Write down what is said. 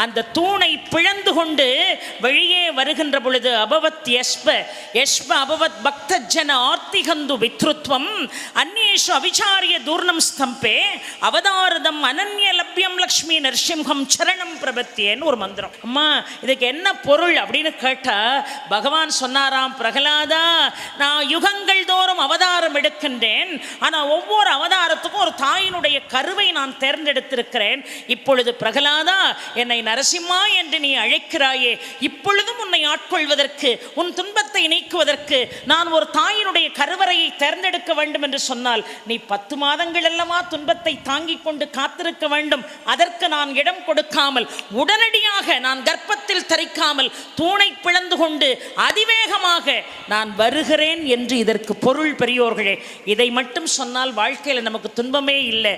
அந்த தூணை பிளந்து கொண்டு வெளியே வருகின்ற பொழுது அபவத் யஷ்ப அபவத் பக்தஜன ஆர்த்திகந்து வித்ருத்வம் அந்நேஷு அவிச்சாரிய தூர்ணம் ஸ்தம்பே அவதாரதம் அனன்ய லப்யம் லக்ஷ்மி நரசிம்ஹம் சரணம் பிரபத்தியன்னு ஒரு மந்திரம். அம்மா இதுக்கு என்ன பொருள் அப்படின்னு கேட்டா பகவான் சொன்னாராம், பிரகலாதா நான் யுகங்கள் தோறும் அவதாரம் எடுக்கின்றேன், ஆனால் ஒவ்வொரு அவதாரத்துக்கும் ஒரு தாயினுடைய கருவை நான் தேர்ந்தெடுத்திருக்கிறேன். இப்பொழுது பிரகலாதா என்னை நரசிம்மா என்று நீ அழைக்கிறாயே, இப்பொழுதும் உன்னை ஆட்கொள்வதற்கு உன் துன்பத்தை நீக்குவதற்கு நான் ஒரு தாயினுடைய கருவறையை தேர்ந்தெடுக்க வேண்டும் என்று சொன்னால் நீ 10 மாதங்கள் அல்லவா துன்பத்தை தாங்கிக் கொண்டு காத்திருக்க வேண்டும். அதற்கு நான் இடம் கொடுக்காமல் உடனடியாக நான் கர்ப்பத்தில் தரிக்காமல் தூணை பிளந்து கொண்டு அதிவேகமாக நான் வருகிறேன் என்று இதற்கு பொருள். பெரியோர்களே, இதை மட்டும் சொன்னால் வாழ்க்கையில் நமக்கு துன்பமே இல்லை.